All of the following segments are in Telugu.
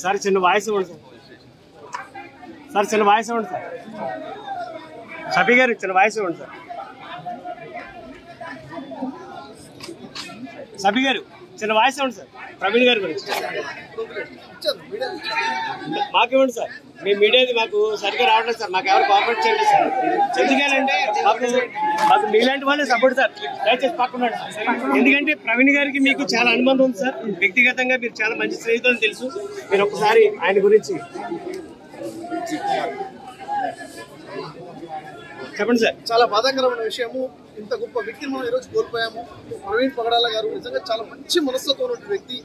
సార్ చిన్న వాయిస్ ఇవ్వండి సార్ చిన్న వాయిస్ ఇవ్వండి సార్ షఫీ గారు చిన్న వాయిస్ ఇవ్వండి సార్ షఫీ గారు చిన్న వాయిస్ ఇవ్వండి సార్ ప్రవీణ్ గారి గురించి మాకు ఇవ్వండి సార్ మీ మీడియాది మాకు సరిగ్గా రావట్లేదు సార్ మాకు ఎవరు కోఆపరేట్ చేయలేదు సార్ ఎందుకంటే మాకు మీలాంటి వాళ్ళే సపోర్ట్ సార్ దయచేసి పక్కన్నాడు ఎందుకంటే ప్రవీణ్ గారికి మీకు చాలా అనుబంధం ఉంది సార్ వ్యక్తిగతంగా మీరు చాలా మంచి స్నేహితులు తెలుసు మీరు ఒకసారి ఆయన గురించి చెప్పండి సార్ చాలా బాధాకరమైన విషయము ఇంత గొప్ప వ్యక్తిని మనం ఈరోజు కోల్పోయాము ప్రవీణ్ పగడాల గారు నిజంగా చాలా మంచి మనస్తత్వం ఉన్న వ్యక్తి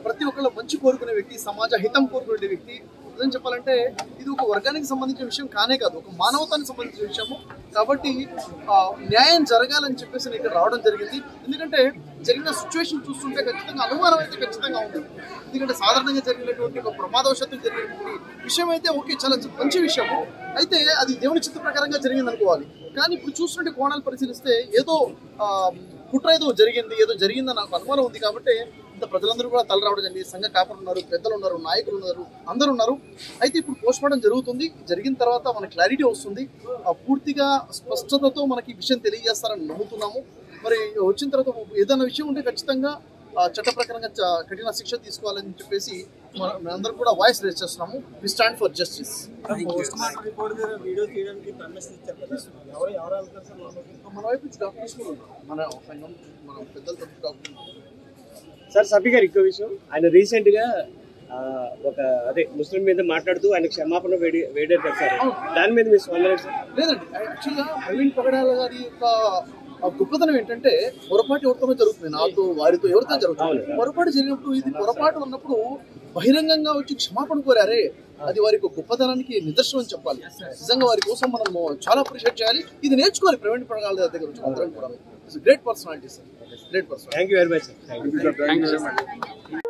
ప్రతి ఒక్కళ్ళు మంచి కోరుకునే వ్యక్తి సమాజ హితం కోరుకునే వ్యక్తి నిజం చెప్పాలంటే ఇది ఒక వర్గానికి సంబంధించిన విషయం కానే కాదు ఒక మానవతానికి సంబంధించిన విషయము కాబట్టి న్యాయం జరగాలని చెప్పేసి నేను ఇక్కడ రావడం జరిగింది ఎందుకంటే జరిగిన సిచ్యువేషన్ చూస్తుంటే ఖచ్చితంగా అనుమానం అయితే ఖచ్చితంగా ఉంది ఎందుకంటే సాధారణంగా జరిగినటువంటి ఒక ప్రమాదవశాత్తు జరిగినటువంటి విషయం అయితే ఓకే చాలా మంచి విషయము అయితే అది దేవుని చిత్త ప్రకారంగా జరిగింది అనుకోవాలి కానీ ఇప్పుడు చూస్తుంటే కోణాలు పరిశీలిస్తే ఏదో కుట్ర ఏదో జరిగిందని నాకు అనుమానం ఉంది కాబట్టి ఇంత ప్రజలందరూ కూడా తల రావడం జరిగింది సంఘ కాపరులు ఉన్నారు పెద్దలు ఉన్నారు నాయకులు ఉన్నారు అందరూ ఉన్నారు అయితే ఇప్పుడు పోస్ట్ మార్టం జరుగుతుంది జరిగిన తర్వాత మనకి క్లారిటీ వస్తుంది పూర్తిగా స్పష్టతతో మనకి ఈ విషయం తెలియజేస్తారని నమ్ముతున్నాము మరి వచ్చిన తర్వాత ఏదైనా విషయం ఉంటే ఖచ్చితంగా చట్ట ప్రకారంగా కఠిన శిక్ష తీసుకోవాలని చెప్పేసి మనందరం కూడా వాయిస్ రేజ్ చేస్తున్నాము వి స్టాండ్ ఫర్ జస్టిస్ మన వైపు నుంచి డాక్టర్స్ కూడా ఉన్నారు మన సంఘం మన పెద్దల తరఫు డాక్టర్ సార్ షఫీ గారు ఇంకో విషయం ఆయన రీసెంట్ గా ఒక అదే ముస్లిం మీద మాట్లాడుతూ ఆయన క్షమాపణ వేడారు కదా సార్ దాని మీద మీ స్పందన సార్ లేదండి యాక్చువల్గా ప్రవీణ్ పగడాల గారి యొక్క గొప్పతనం ఏంటంటే పొరపాటు ఎవరితోనే జరుగుతుంది నాతో వారితో ఎవరితో జరుగుతుంది పొరపాటు జరిగినప్పుడు ఇది పొరపాటు ఉన్నప్పుడు బహిరంగంగా వచ్చి క్షమాపణ కోరారే అది వారికి గొప్పతనానికి నిదర్శనం అని చెప్పాలి నిజంగా వారి కోసం మనం చాలా అప్రిషియేట్ చేయాలి ఇది నేర్చుకోవాలి ప్రవీణ్ పగడాల దగ్గర వచ్చి అందరం కూడా great personality sir great personality thank you very much sir